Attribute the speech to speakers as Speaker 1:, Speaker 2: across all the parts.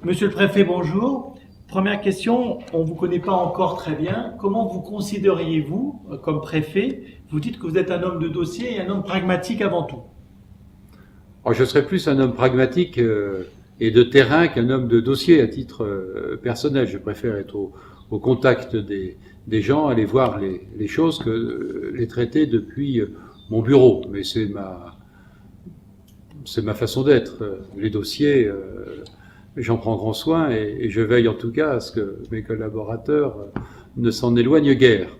Speaker 1: Monsieur le préfet, bonjour. Première question, on ne vous connaît pas encore très bien. Comment vous considériez-vous comme préfet? Vous dites que vous êtes un homme de dossier et un homme pragmatique avant tout.
Speaker 2: Alors, je serais plus un homme pragmatique et de terrain qu'un homme de dossier à titre personnel. Je préfère être au contact des gens, aller voir les choses que les traiter depuis mon bureau. Mais c'est ma façon d'être. Les dossiers, j'en prends grand soin et je veille en tout cas à ce que mes collaborateurs ne s'en éloignent guère.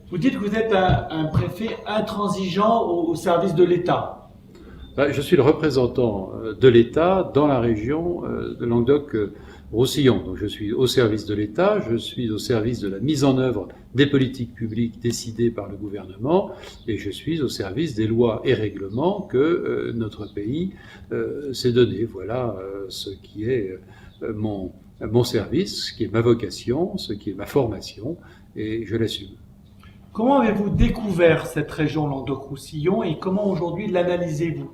Speaker 1: Vous dites que vous êtes un préfet intransigeant au service de l'État.
Speaker 2: Je suis le représentant de l'État dans la région de Languedoc-Roussillon. Donc je suis au service de l'État, je suis au service de la mise en œuvre des politiques publiques décidées par le gouvernement et je suis au service des lois et règlements que notre pays s'est donné. Voilà ce qui est mon service, ce qui est ma vocation, ce qui est ma formation et je l'assume.
Speaker 1: Comment avez-vous découvert cette région Languedoc-Roussillon et comment aujourd'hui l'analysez-vous?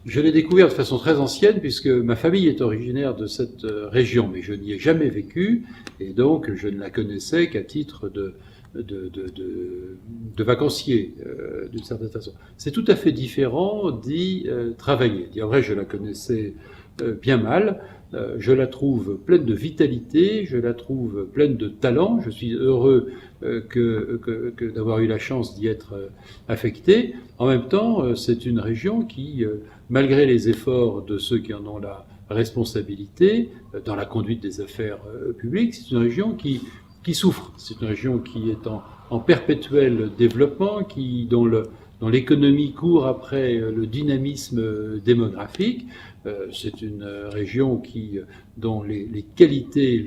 Speaker 2: Je l'ai découvert de façon très ancienne puisque ma famille est originaire de cette région, mais je n'y ai jamais vécu et donc je ne la connaissais qu'à titre de vacancier d'une certaine façon. C'est tout à fait différent d'y travailler. En vrai, je la connaissais bien mal. Je la trouve pleine de vitalité, je la trouve pleine de talent. Je suis heureux que d'avoir eu la chance d'y être affecté. En même temps, c'est une région qui, malgré les efforts de ceux qui en ont la responsabilité dans la conduite des affaires publiques, c'est une région qui souffre. C'est une région qui est en perpétuel développement, dont l'économie court après le dynamisme démographique. C'est une région dont les qualités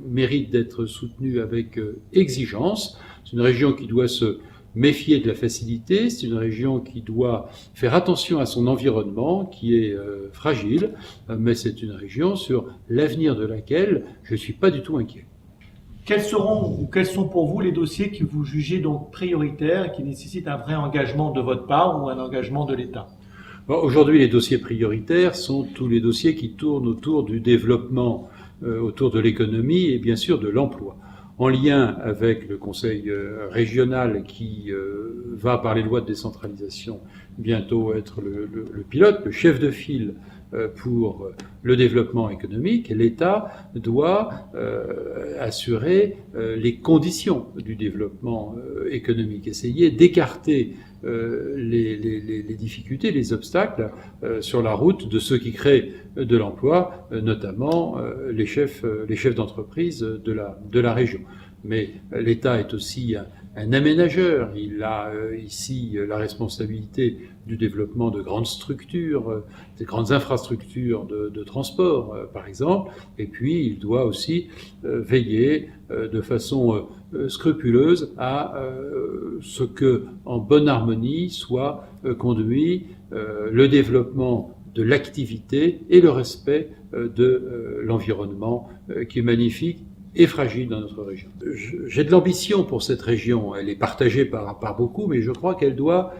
Speaker 2: méritent d'être soutenues avec exigence. C'est une région qui doit se méfier de la facilité. C'est une région qui doit faire attention à son environnement, qui est fragile, mais c'est une région sur l'avenir de laquelle je ne suis pas du tout inquiet.
Speaker 1: Quels sont pour vous les dossiers que vous jugez donc prioritaires et qui nécessitent un vrai engagement de votre part ou un engagement de l'État?
Speaker 2: Aujourd'hui, les dossiers prioritaires sont tous les dossiers qui tournent autour du développement, autour de l'économie et bien sûr de l'emploi. En lien avec le Conseil régional qui va, par les lois de décentralisation, bientôt être le pilote, le chef de file pour le développement économique, l'État doit assurer les conditions du développement économique, essayer d'écarter les difficultés, les obstacles sur la route de ceux qui créent de l'emploi, notamment les chefs d'entreprise de la région. Mais l'État est aussi un aménageur. Il a ici la responsabilité du développement de grandes structures, des grandes infrastructures de transport, par exemple. Et puis, il doit aussi veiller de façon scrupuleuse à ce que, en bonne harmonie, soit conduit le développement de l'activité et le respect de l'environnement qui est magnifique et fragile dans notre région. J'ai de l'ambition pour cette région, elle est partagée par beaucoup, mais je crois qu'elle doit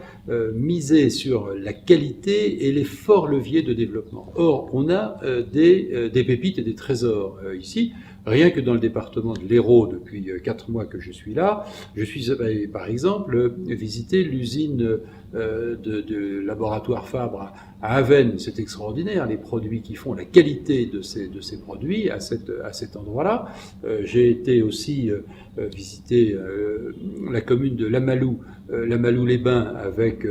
Speaker 2: miser sur la qualité et les forts leviers de développement. Or, on a des pépites et des trésors ici. Rien que dans le département de l'Hérault, depuis 4 mois que je suis là, je suis par exemple visiter l'usine de laboratoire Fabre à Avesnes. C'est extraordinaire, les produits qu'ils font, la qualité de ces produits à cet endroit-là. J'ai été aussi visiter la commune de Lamalou-les-Bains avec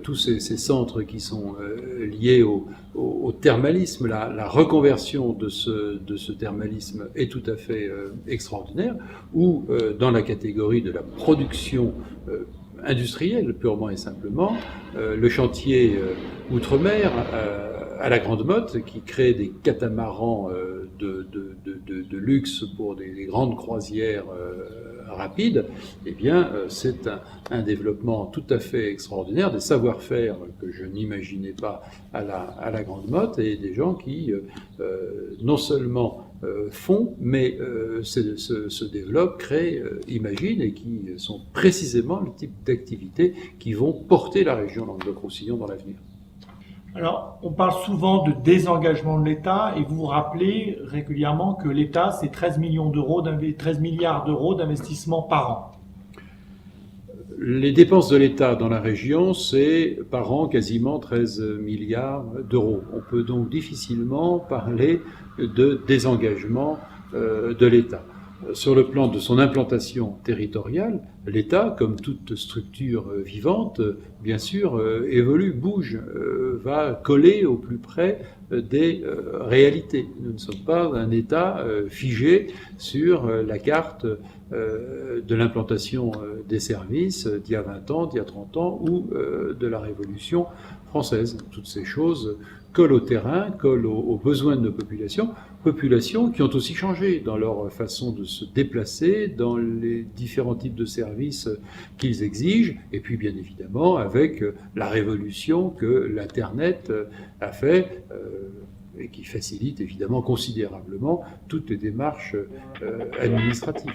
Speaker 2: tous ces centres qui sont liés au thermalisme. La reconversion de ce thermalisme est tout à fait extraordinaire, ou dans la catégorie de la production industrielle, purement et simplement, le chantier Outre-mer à la Grande Motte, qui crée des catamarans de luxe pour des grandes croisières rapides, eh bien, c'est un développement tout à fait extraordinaire, des savoir-faire que je n'imaginais pas à la Grande Motte, et des gens qui non seulement font, mais se développent, créent, imaginent, et qui sont précisément le type d'activités qui vont porter la région Languedoc-Roussillon dans l'avenir.
Speaker 1: Alors, on parle souvent de désengagement de l'État et vous vous rappelez régulièrement que l'État, c'est 13 milliards d'euros d'investissement par an.
Speaker 2: Les dépenses de l'État dans la région, c'est par an quasiment 13 milliards d'euros. On peut donc difficilement parler de désengagement de l'État. Sur le plan de son implantation territoriale, l'État, comme toute structure vivante, bien sûr, évolue, bouge, va coller au plus près des réalités. Nous ne sommes pas un État figé sur la carte de l'implantation des services d'il y a 20 ans, d'il y a 30 ans, ou de la Révolution française. Toutes ces choses collent au terrain, collent aux besoins de nos populations qui ont aussi changé dans leur façon de se déplacer, dans les différents types de services qu'ils exigent, et puis bien évidemment avec la révolution que l'Internet a fait, et qui facilite évidemment considérablement toutes les démarches administratives.